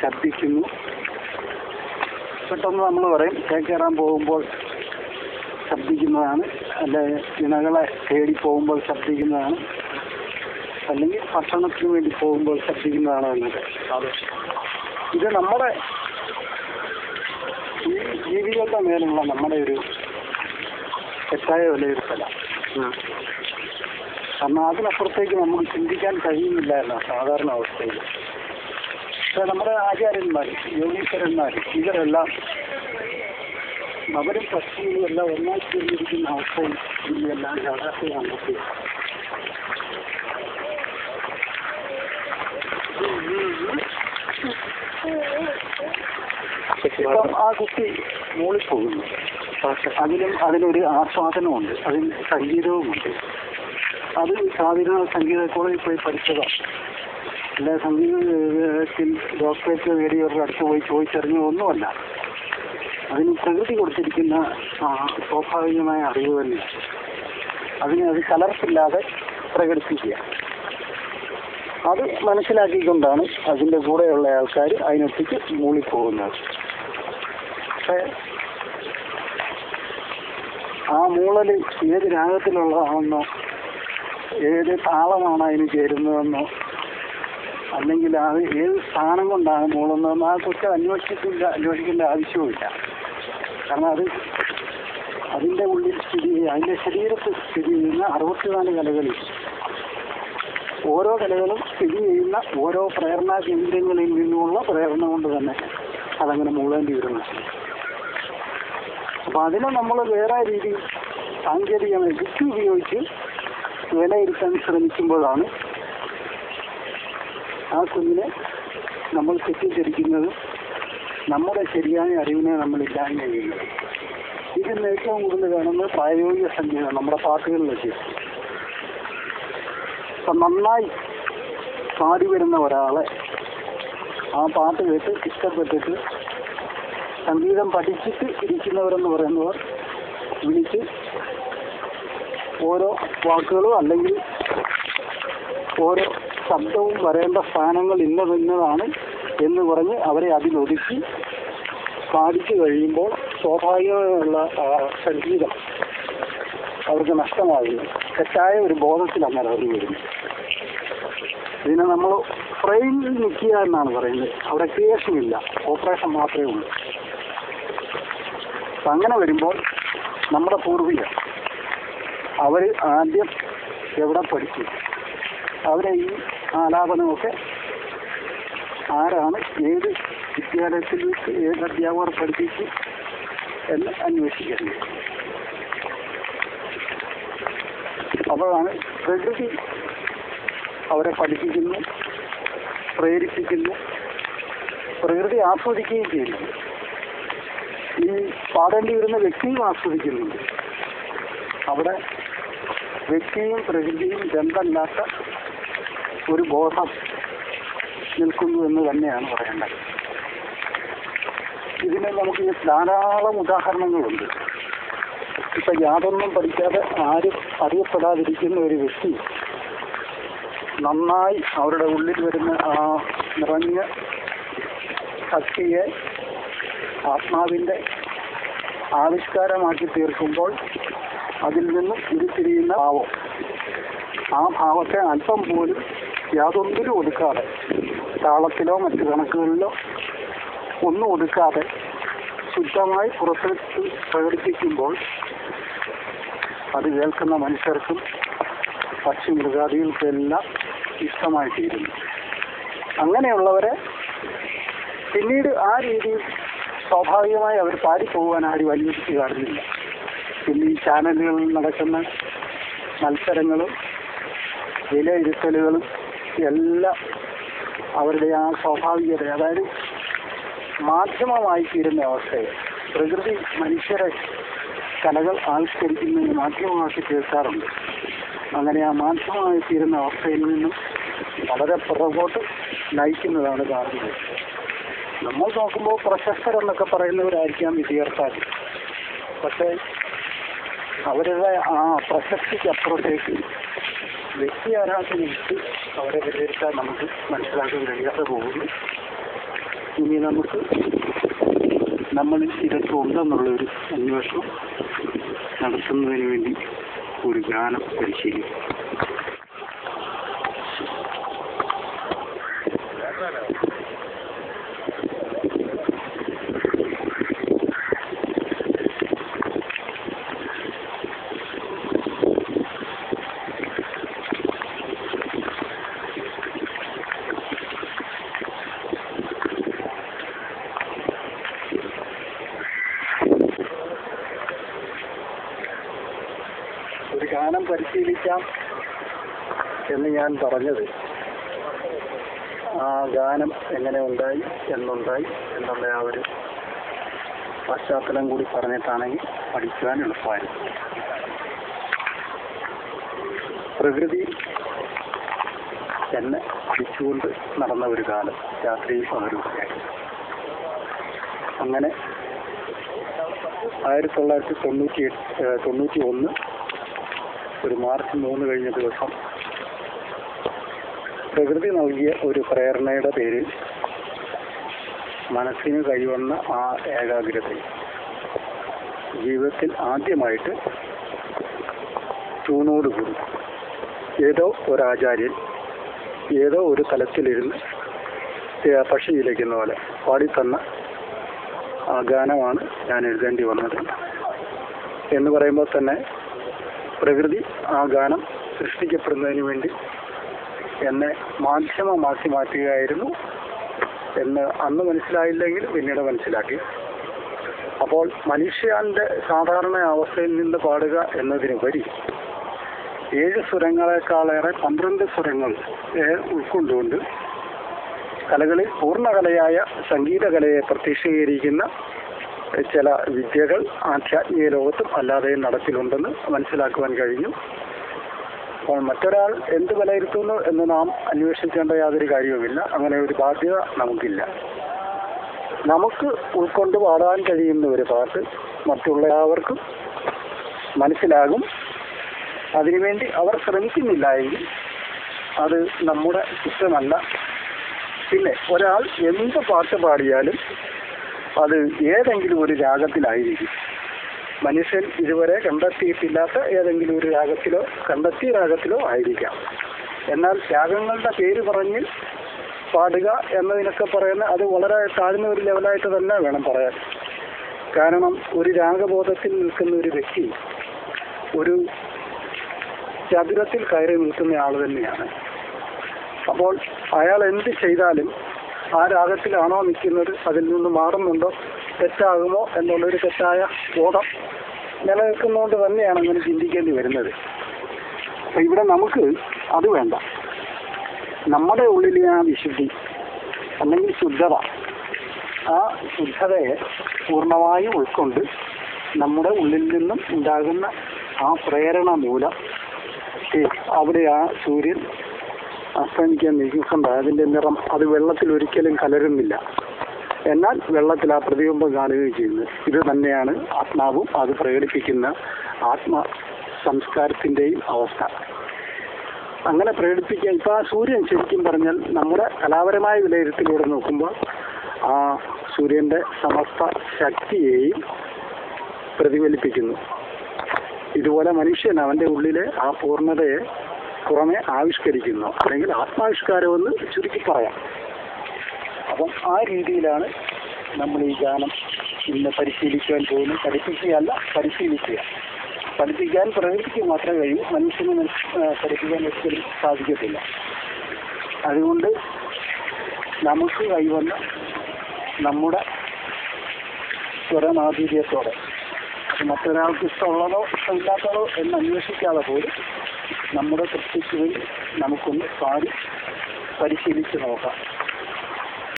ശബ്ദിക്കുന്നു. പെട്ടെന്ന് നമ്മൾ പറയും കയറാൻ പോകുമ്പോൾ ശബ്ദിക്കുന്നതാണ്, അല്ലെ ഇണകളെ തേടി പോകുമ്പോൾ ശബ്ദിക്കുന്നതാണ്, അല്ലെങ്കിൽ ഭക്ഷണത്തിന് വേണ്ടി പോകുമ്പോൾ ശബ്ദിക്കുന്നതാണ് എന്നൊക്കെ. ഇത് നമ്മുടെ ഈ ജീവികളുടെ മേലുള്ള നമ്മുടെ ഒരു തെറ്റായ വിലയിരുത്തലാണ്. കാരണം അതിനപ്പുറത്തേക്ക് നമുക്ക് ചിന്തിക്കാൻ കഴിയുന്നില്ല എന്ന സാധാരണ അവസ്ഥയിൽ. പക്ഷെ നമ്മുടെ ആചാര്യന്മാർ, യോഗീശ്വരന്മാർ, ഇവരെല്ലാം അവരും പക്ഷികളും എല്ലാം ഒന്നായി ചേർന്നിരിക്കുന്ന അവസ്ഥയിൽ ഇതിനെല്ലാം യാഥാർത്ഥ്യം കണ്ടെത്തി. ഇപ്പം ആ കുട്ടി മൂളിപ്പോകുന്നു. അതിലൊരു ആസ്വാദനമുണ്ട്, അതിന് സംഗീതവുമുണ്ട്. അത് സാധാരണ സംഗീത കോളേജിൽ പോയി പഠിച്ചതാണ്. അല്ല സംഗീതത്തിൽ ഡോക്ടറേറ്റ് നേടിയവരുടെ അടുത്ത് പോയി ചോദിച്ചറിഞ്ഞ ഒന്നുമല്ല. അതിന് പ്രകൃതി കൊടുത്തിരിക്കുന്ന സ്വാഭാവികമായ അറിവ് തന്നെയാണ്. അത് കലർപ്പില്ലാതെ പ്രകടിപ്പിക്കുക. അത് മനസ്സിലാക്കിക്കൊണ്ടാണ് അതിൻ്റെ കൂടെയുള്ള ആൾക്കാർ അതിനൊട്ടിച്ച് മൂളിപ്പോകുന്നത്. പക്ഷേ ആ മൂളൽ ഏത് രാഗത്തിലുള്ളതാണെന്നോ ഏത് താളമാണ് അതിന് ചേരുന്നതെന്നോ അല്ലെങ്കിൽ അത് ഏത് സ്ഥാനം കൊണ്ടാണ് മൂളുന്നതെന്നോ ആ കുറിച്ച് അന്വേഷിക്കേണ്ട ആവശ്യവുമില്ല. കാരണം അതിൻ്റെ ഉള്ളിൽ അതിൻ്റെ ശരീരത്തിൽ സ്ഥിതി ചെയ്യുന്ന 64 കലകളിൽ ഓരോ കലകളും സ്ഥിതി ചെയ്യുന്ന ഓരോ പ്രേരണാ കേന്ദ്രങ്ങളിൽ നിന്നുമുള്ള പ്രേരണ കൊണ്ട് തന്നെ അതങ്ങനെ മൂളേണ്ടി വരുന്നു. അപ്പം അതിനെ നമ്മൾ വേറെ രീതി സാങ്കേതികമായി യുക്തി ഉപയോഗിച്ച് വിലയിരുത്താൻ ശ്രമിക്കുമ്പോഴാണ് ആ കുഞ്ഞിനെ നമ്മൾ തെറ്റിദ്ധരിക്കുന്നതും നമ്മുടെ ശരിയായ അറിവിനെ നമ്മൾ ഇല്ലായ്മ ചെയ്യുന്നത്. ഇതിന് ഏറ്റവും കൂടുതൽ കാണുന്നത് പ്രായോഗിക സംഗീതം നമ്മുടെ പാട്ടുകളിലൊക്കെ. അപ്പം നന്നായി പാടി വരുന്ന ഒരാളെ ആ പാട്ട് കേട്ട് ഇഷ്ടപ്പെട്ടിട്ട് സംഗീതം പഠിച്ചിട്ട് ഇരിക്കുന്നവരെന്ന് പറയുന്നവർ വിളിച്ച് ഓരോ വാക്കുകളും അല്ലെങ്കിൽ ഓരോ ശബ്ദവും വരേണ്ട സ്ഥാനങ്ങൾ ഇന്നതാണ് എന്ന് പറഞ്ഞ് അവരെ അതിലൊതുക്കി പാടിച്ചു കഴിയുമ്പോൾ സ്വാഭാവികമായുള്ള സംഗീതം അവർക്ക് നഷ്ടമാകുന്നു. തെറ്റായ ഒരു ബോധത്തിൽ അങ്ങനെ അവർ വരുന്നു. ഇതിനെ നമ്മൾ ഫ്രെയിമിൽ നിൽക്കുക എന്നാണ് പറയുന്നത്. അവിടെ ക്രിയേഷൻ ഇല്ല, ഓപ്പറേഷൻ മാത്രമേ ഉള്ളൂ. അപ്പം അങ്ങനെ വരുമ്പോൾ നമ്മുടെ പൂർവികർ അവർ ആദ്യം എവിടെ പഠിച്ചു, അവരെ ഈ ആലാപനമൊക്കെ ആരാണ് ഏത് വിദ്യാലയത്തിൽ ഏത് അധ്യാപകർ പഠിപ്പിച്ചു എന്ന് അന്വേഷിക്കുന്നത്. അപ്പോഴാണ് പ്രകൃതി അവരെ പഠിപ്പിക്കുന്നു, പ്രേരിപ്പിക്കുന്നു, പ്രകൃതി ആസ്വദിക്കുകയും ചെയ്യുന്നു. ഈ പാടേണ്ടി വരുന്ന വ്യക്തിയും ആസ്വദിക്കുന്നുണ്ട്. അവിടെ വ്യക്തിയും പ്രകൃതിയും ബന്ധമില്ലാത്ത ഒരു ബോധം നിൽക്കുന്നു എന്ന് തന്നെയാണ് പറയേണ്ടത്. ഇതിന് നമുക്ക് ധാരാളം ഉദാഹരണങ്ങളുണ്ട്. ഇപ്പം യാതൊന്നും പഠിക്കാതെ ആരും അറിയപ്പെടാതിരിക്കുന്ന ഒരു വ്യക്തി നന്നായി അവരുടെ ഉള്ളിൽ വരുന്ന ആ നിറഞ്ഞ ശക്തിയെ ആത്മാവിൻ്റെ ആവിഷ്കാരമാക്കി തീർക്കുമ്പോൾ അതിൽ നിന്നും ഉരുത്തിരിയുന്ന ഭാവം, ആ ഭാവത്തെ അല്പം പോലും യാതൊന്നിലും ഒതുക്കാതെ, താളത്തിലോ മറ്റു കണക്കുകളിലോ ഒന്നും ഒതുക്കാതെ ശുദ്ധമായി പുറത്തെടുത്ത് പ്രകടിപ്പിക്കുമ്പോൾ അത് കേൾക്കുന്ന മനുഷ്യർക്കും പക്ഷി മൃഗാദികൾക്കെല്ലാം ഇഷ്ടമായി തീരുന്നു. അങ്ങനെയുള്ളവരെ പിന്നീട് ആ രീതിയിൽ സ്വാഭാവികമായി അവർ പാടിപ്പോകാൻ ആരും അന്വേഷിച്ച് കാണുന്നില്ല. പിന്നെ ഈ ചാനലുകളിൽ നടക്കുന്ന മത്സരങ്ങളും വിലയിരുത്തലുകളും എല്ലാം അവരുടെ ആ സ്വാഭാവികത, അതായത് മാധ്യമമായി തീരുന്ന അവസ്ഥയെ പ്രകൃതി മനുഷ്യരെ കലകൾ ആവിഷ്കരിക്കുന്നതിന് മാധ്യമമാക്കി തീർക്കാറുണ്ട്. അങ്ങനെ ആ മാധ്യമമായി തീരുന്ന അവസ്ഥയിൽ നിന്നും വളരെ പുറകോട്ട് നയിക്കുന്നതാണ് കാണുന്നത്. നമ്മൾ നോക്കുമ്പോൾ പ്രശസ്തരെന്നൊക്കെ പറയുന്നവരായിരിക്കാം വിദ്യാർത്ഥി. പക്ഷേ അവരുടെ ആ പ്രശസ്തിക്ക് അപ്പുറത്തേക്ക് വ്യക്തി ആരാധനയിട്ട് അവരെ വിലയിരുത്താൻ നമുക്ക് മനസ്സിലാക്കാൻ കഴിയാതെ പോകുന്നു. ഇനി നമുക്ക് നമ്മളിൽ ഇതൊക്കെ ഉണ്ടെന്നുള്ളൊരു അന്വേഷണം നടത്തുന്നതിന് വേണ്ടി ഒരു ഗാനം പരിശീലിക്കും. ഒരു ഗാനം പരിശീലിക്കാം എന്ന് ഞാൻ പറഞ്ഞത് ആ ഗാനം എങ്ങനെ ഉണ്ടായി എന്നുള്ള ആ ഒരു പശ്ചാത്തലം കൂടി പറഞ്ഞിട്ടാണെങ്കിൽ പഠിക്കുവാൻ എളുപ്പമായിരുന്നു. പ്രകൃതി എന്നെ പഠിച്ചുകൊണ്ട് നടന്ന ഒരു കാലം രാത്രിയിൽ പകരുകയായി. അങ്ങനെ 1991 ഒരു മാർച്ച് 3 കഴിഞ്ഞ ദിവസം പ്രകൃതി നൽകിയ ഒരു പ്രേരണയുടെ പേരിൽ മനസ്സിന് കൈവന്ന ആ ഏകാഗ്രതയിൽ ജീവിതത്തിൽ ആദ്യമായിട്ട് ട്യൂണോടുകൂടി ഏതോ ഒരാചാര്യൻ ഏതോ ഒരു തലത്തിലിരുന്ന് പക്ഷിയിലേക്കുന്ന പോലെ പാടിത്തന്ന ആ ഗാനമാണ് ഞാൻ എഴുതേണ്ടി വന്നത്. എന്ന് പറയുമ്പോൾ തന്നെ പ്രകൃതി ആ ഗാനം സൃഷ്ടിക്കപ്പെടുന്നതിന് വേണ്ടി എന്നെ മാധ്യമമാക്കി മാറ്റുകയായിരുന്നു എന്ന് അന്ന് മനസ്സിലായില്ലെങ്കിൽ പിന്നീട് മനസ്സിലാക്കി. അപ്പോൾ മനുഷ്യന്റെ സാധാരണ അവസ്ഥയിൽ നിന്ന് പാടുക എന്നതിനുപരി 7 സ്വരങ്ങളെക്കാളേറെ 12 സ്വരങ്ങൾ ഉൾക്കൊണ്ടുകൊണ്ട് കലകളിൽ പൂർണ്ണകലയായ സംഗീതകലയെ പ്രത്യക്ഷീകരിക്കുന്ന ചില വിദ്യകൾ ആധ്യാത്മിക ലോകത്തും അല്ലാതെയും നടപ്പിലുണ്ടെന്ന് മനസ്സിലാക്കുവാൻ കഴിഞ്ഞു. അപ്പോൾ മറ്റൊരാൾ എന്ത് വിലയിരുത്തുന്നു എന്ന് നാം അന്വേഷിക്കേണ്ട യാതൊരു കാര്യവുമില്ല. അങ്ങനെ ഒരു ബാധ്യത നമുക്കില്ല. നമുക്ക് ഉൾക്കൊണ്ട് പാടാൻ കഴിയുന്ന ഒരു പാട്ട് മറ്റുള്ള എല്ലാവർക്കും മനസ്സിലാകും. അതിനുവേണ്ടി അവർ ശ്രമിക്കുന്നില്ല എങ്കിൽ അത് നമ്മുടെ കുറ്റമല്ല. പിന്നെ ഒരാൾ എന്ത് പാട്ട് പാടിയാലും അത് ഏതെങ്കിലും ഒരു രാഗത്തിലായിരിക്കും. മനുഷ്യൻ ഇതുവരെ കണ്ടെത്തിയിട്ടില്ലാത്ത ഏതെങ്കിലും ഒരു രാഗത്തിലോ കണ്ടെത്തിയ രാഗത്തിലോ ആയിരിക്കാം. എന്നാൽ രാഗങ്ങളുടെ പേര് പറഞ്ഞ് പാടുക എന്നതിനൊക്കെ പറയുന്ന അത് വളരെ താഴ്ന്ന ഒരു ലെവലായിട്ട് തന്നെ വേണം പറയാൻ. കാരണം ഒരു രാഗബോധത്തിൽ നിൽക്കുന്ന ഒരു വ്യക്തി ഒരു ചതുരത്തിൽ കയറി നിൽക്കുന്ന ആൾ തന്നെയാണ്. അപ്പോൾ അയാൾ എന്ത് ചെയ്താലും ആ രാഗത്തിലാണോ നിൽക്കുന്നത്, അതിൽ നിന്ന് മാറുന്നുണ്ടോ, തെറ്റാകുമോ എന്നുള്ളൊരു തെറ്റായ ബോധം നിലനിൽക്കുന്നതുകൊണ്ട് തന്നെയാണ് അങ്ങനെ ചിന്തിക്കേണ്ടി വരുന്നത്. അപ്പം ഇവിടെ നമുക്ക് അത് വേണ്ട. നമ്മുടെ ഉള്ളിലെ ആ വിശുദ്ധി അല്ലെങ്കിൽ ശുദ്ധത, ആ ശുദ്ധതയെ പൂർണ്ണമായും ഉൾക്കൊണ്ട് നമ്മുടെ ഉള്ളിൽ നിന്നും ഉണ്ടാകുന്ന ആ പ്രേരണ മൂലം അവിടെ ആ സൂര്യൻ അസ്തമിക്കാൻ നിൽക്കുന്നുണ്ട്. അതിൻ്റെ നിറം അത് വെള്ളത്തിൽ ഒരിക്കലും കലരുന്നില്ല. എന്നാൽ വെള്ളത്തിൽ ആ പ്രതിബിംബം കാണുകയും ചെയ്യുന്നു. ഇത് തന്നെയാണ് ആത്മാവും അത് പ്രകടിപ്പിക്കുന്ന ആത്മ സംസ്കാരത്തിൻ്റെയും അവസ്ഥ. അങ്ങനെ പ്രകടിപ്പിക്കാൻ ഇപ്പോൾ ആ സൂര്യൻ ശരിക്കും പറഞ്ഞാൽ നമ്മുടെ കലാപരമായ വിലയിരുത്തലിലൂടെ നോക്കുമ്പോൾ ആ സൂര്യൻ്റെ സമസ്ത ശക്തിയെയും പ്രതിഫലിപ്പിക്കുന്നു. ഇതുപോലെ മനുഷ്യൻ അവൻ്റെ ഉള്ളിലെ ആ പൂർണ്ണതയെ പുറമെ ആവിഷ്കരിക്കുന്നു, അല്ലെങ്കിൽ ആത്മാവിഷ്കാരമെന്ന് ചുരുക്കി പറയാം. അപ്പം ആ രീതിയിലാണ് നമ്മൾ ഈ ഗാനം ഇന്ന് പരിശീലിക്കാൻ പോകുന്നത്. പഠിപ്പിക്കുകയല്ല, പരിശീലിക്കുക. പഠിപ്പിക്കാൻ പ്രകൃതിക്ക് മാത്രമേ കഴിയൂ, മനുഷ്യന് പഠിപ്പിക്കാൻ ഒരിക്കലും സാധിക്കത്തില്ല. അതുകൊണ്ട് നമുക്ക് കൈവന്ന നമ്മുടെ സ്വരമാധുര്യത്തോടെ മറ്റൊരാൾക്ക് ഇഷ്ടമുള്ളതോ ഇഷ്ടമില്ലാത്തതോ എന്ന് അന്വേഷിക്കാതെ പോലും നമ്മുടെ തൃപ്തിക്ക് വേണ്ടി നമുക്കൊന്ന് പാടി പരിശീലിച്ച് നോക്കാം.